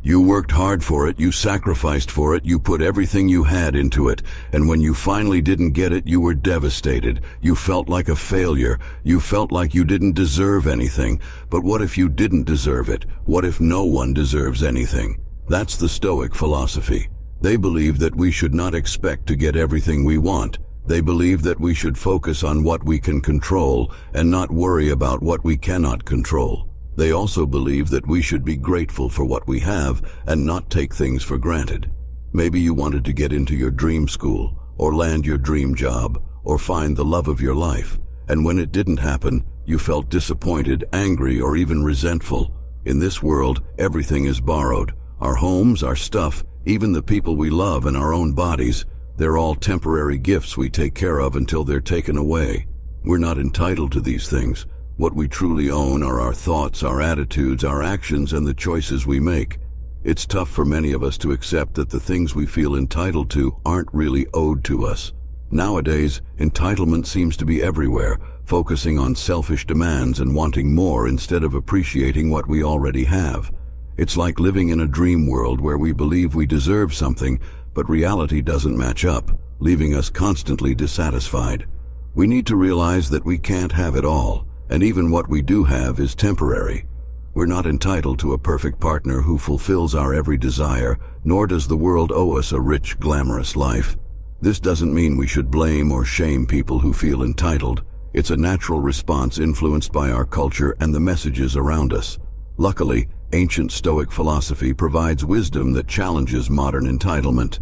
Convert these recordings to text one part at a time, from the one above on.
You worked hard for it, you sacrificed for it, you put everything you had into it, and when you finally didn't get it, you were devastated. You felt like a failure. You felt like you didn't deserve anything. But what if you didn't deserve it? What if no one deserves anything? That's the Stoic philosophy. They believe that we should not expect to get everything we want. They believe that we should focus on what we can control and not worry about what we cannot control. They also believe that we should be grateful for what we have and not take things for granted. Maybe you wanted to get into your dream school, or land your dream job, or find the love of your life, and when it didn't happen, you felt disappointed, angry, or even resentful. In this world, everything is borrowed. Our homes, our stuff, even the people we love and our own bodies, they're all temporary gifts we take care of until they're taken away. We're not entitled to these things. What we truly own are our thoughts, our attitudes, our actions, and the choices we make. It's tough for many of us to accept that the things we feel entitled to aren't really owed to us. Nowadays, entitlement seems to be everywhere, focusing on selfish demands and wanting more instead of appreciating what we already have. It's like living in a dream world where we believe we deserve something, but reality doesn't match up, leaving us constantly dissatisfied. We need to realize that we can't have it all. And even what we do have is temporary. We're not entitled to a perfect partner who fulfills our every desire, nor does the world owe us a rich, glamorous life. This doesn't mean we should blame or shame people who feel entitled. It's a natural response influenced by our culture and the messages around us. Luckily, ancient Stoic philosophy provides wisdom that challenges modern entitlement.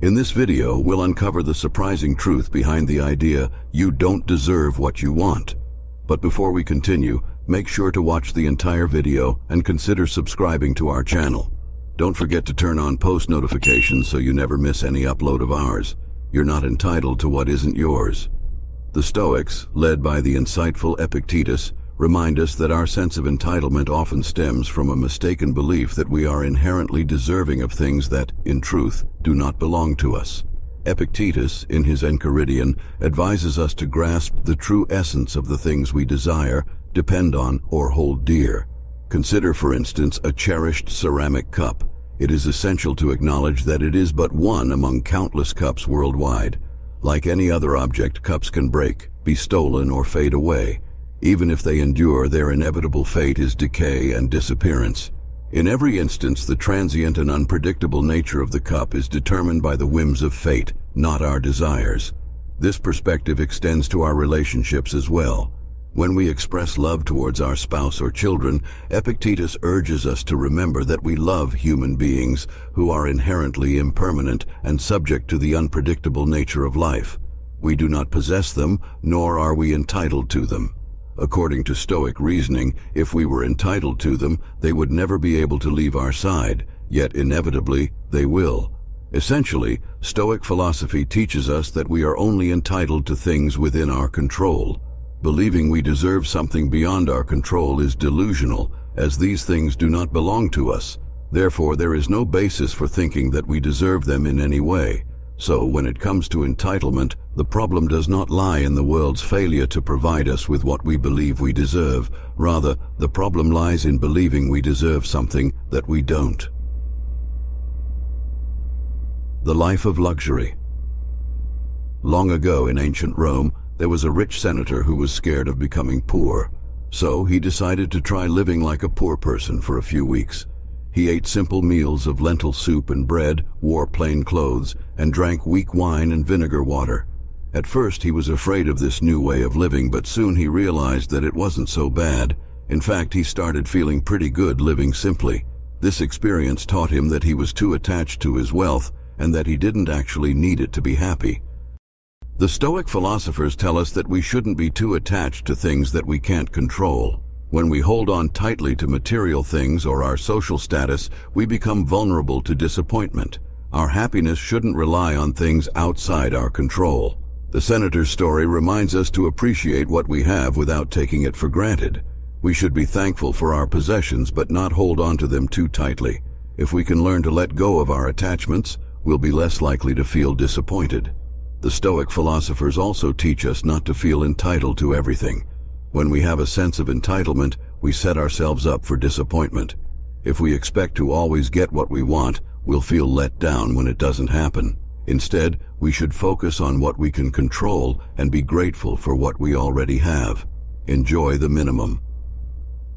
In this video, we'll uncover the surprising truth behind the idea you don't deserve what you want. But before we continue, make sure to watch the entire video and consider subscribing to our channel. Don't forget to turn on post notifications so you never miss any upload of ours. You're not entitled to what isn't yours. The Stoics, led by the insightful Epictetus, remind us that our sense of entitlement often stems from a mistaken belief that we are inherently deserving of things that, in truth, do not belong to us. Epictetus, in his Enchiridion, advises us to grasp the true essence of the things we desire, depend on, or hold dear. Consider, for instance, a cherished ceramic cup. It is essential to acknowledge that it is but one among countless cups worldwide. Like any other object, cups can break, be stolen, or fade away. Even if they endure, their inevitable fate is decay and disappearance. In every instance, the transient and unpredictable nature of the cup is determined by the whims of fate, not our desires. This perspective extends to our relationships as well. When we express love towards our spouse or children, Epictetus urges us to remember that we love human beings who are inherently impermanent and subject to the unpredictable nature of life. We do not possess them, nor are we entitled to them. According to Stoic reasoning, if we were entitled to them, they would never be able to leave our side, yet inevitably they will. Essentially, Stoic philosophy teaches us that we are only entitled to things within our control. Believing we deserve something beyond our control is delusional, as these things do not belong to us. Therefore, there is no basis for thinking that we deserve them in any way. So, when it comes to entitlement, the problem does not lie in the world's failure to provide us with what we believe we deserve. Rather, the problem lies in believing we deserve something that we don't. The life of luxury. Long ago in ancient Rome, there was a rich senator who was scared of becoming poor. So he decided to try living like a poor person for a few weeks. He ate simple meals of lentil soup and bread, wore plain clothes, and drank weak wine and vinegar water. At first he was afraid of this new way of living, but soon he realized that it wasn't so bad. In fact, he started feeling pretty good living simply. This experience taught him that he was too attached to his wealth and that he didn't actually need it to be happy. The Stoic philosophers tell us that we shouldn't be too attached to things that we can't control. When we hold on tightly to material things or our social status, we become vulnerable to disappointment. Our happiness shouldn't rely on things outside our control. The senator's story reminds us to appreciate what we have without taking it for granted. We should be thankful for our possessions, but not hold on to them too tightly. If we can learn to let go of our attachments, we'll be less likely to feel disappointed. The Stoic philosophers also teach us not to feel entitled to everything. When we have a sense of entitlement, we set ourselves up for disappointment. If we expect to always get what we want, we'll feel let down when it doesn't happen. Instead, we should focus on what we can control and be grateful for what we already have. Enjoy the minimum.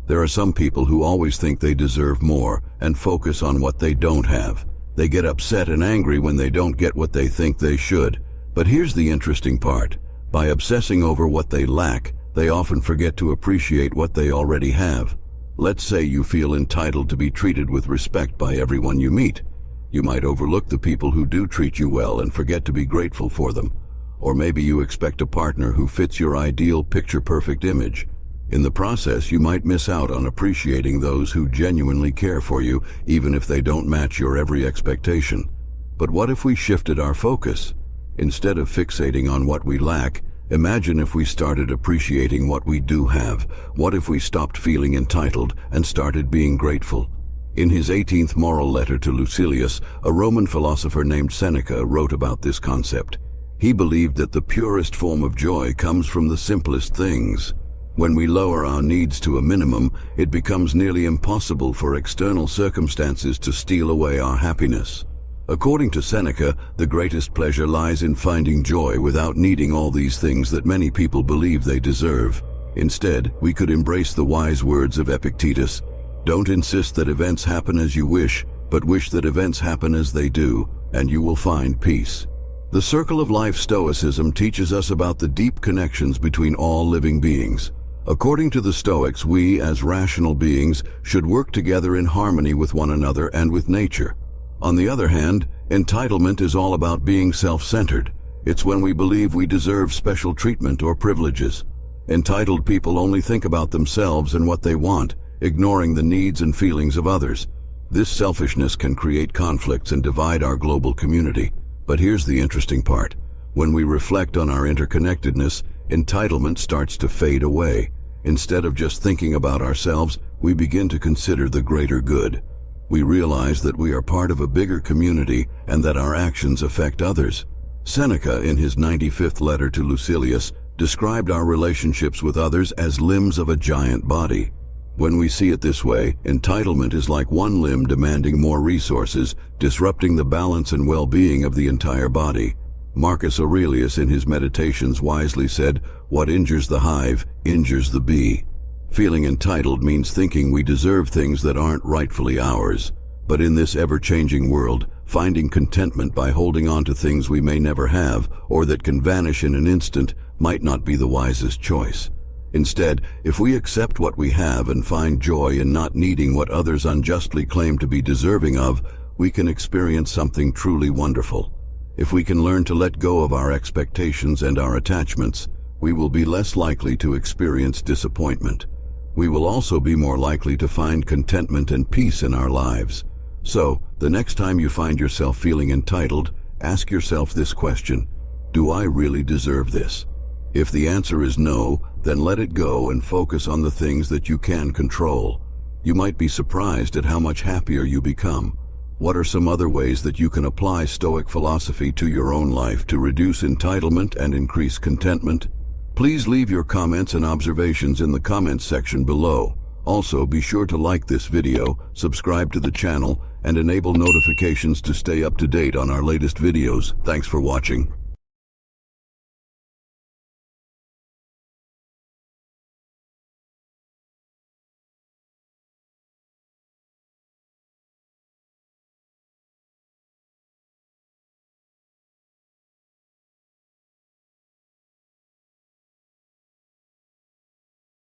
There are some people who always think they deserve more and focus on what they don't have. They get upset and angry when they don't get what they think they should. But here's the interesting part. By obsessing over what they lack, they often forget to appreciate what they already have. Let's say you feel entitled to be treated with respect by everyone you meet. You might overlook the people who do treat you well and forget to be grateful for them. Or maybe you expect a partner who fits your ideal picture-perfect image. In the process, you might miss out on appreciating those who genuinely care for you, even if they don't match your every expectation. But what if we shifted our focus? Instead of fixating on what we lack, imagine if we started appreciating what we do have. What if we stopped feeling entitled and started being grateful? In his 18th moral letter to Lucilius, a Roman philosopher named Seneca wrote about this concept. He believed that the purest form of joy comes from the simplest things. When we lower our needs to a minimum, it becomes nearly impossible for external circumstances to steal away our happiness. According to Seneca, the greatest pleasure lies in finding joy without needing all these things that many people believe they deserve. Instead, we could embrace the wise words of Epictetus. Don't insist that events happen as you wish, but wish that events happen as they do, and you will find peace. The Circle of Life Stoicism teaches us about the deep connections between all living beings. According to the Stoics, we, as rational beings, should work together in harmony with one another and with nature. On the other hand, entitlement is all about being self-centered. It's when we believe we deserve special treatment or privileges. Entitled people only think about themselves and what they want, ignoring the needs and feelings of others. This selfishness can create conflicts and divide our global community. But here's the interesting part. When we reflect on our interconnectedness, entitlement starts to fade away. Instead of just thinking about ourselves, we begin to consider the greater good. We realize that we are part of a bigger community and that our actions affect others. Seneca, in his 95th letter to Lucilius, described our relationships with others as limbs of a giant body. When we see it this way, entitlement is like one limb demanding more resources, disrupting the balance and well-being of the entire body. Marcus Aurelius in his Meditations wisely said, "What injures the hive, injures the bee." Feeling entitled means thinking we deserve things that aren't rightfully ours. But in this ever-changing world, finding contentment by holding on to things we may never have or that can vanish in an instant might not be the wisest choice. Instead, if we accept what we have and find joy in not needing what others unjustly claim to be deserving of, we can experience something truly wonderful. If we can learn to let go of our expectations and our attachments, we will be less likely to experience disappointment. We will also be more likely to find contentment and peace in our lives. So, the next time you find yourself feeling entitled, ask yourself this question: do I really deserve this? If the answer is no, then let it go and focus on the things that you can control. You might be surprised at how much happier you become. What are some other ways that you can apply Stoic philosophy to your own life to reduce entitlement and increase contentment? Please leave your comments and observations in the comments section below. Also, be sure to like this video, subscribe to the channel, and enable notifications to stay up to date on our latest videos. Thanks for watching.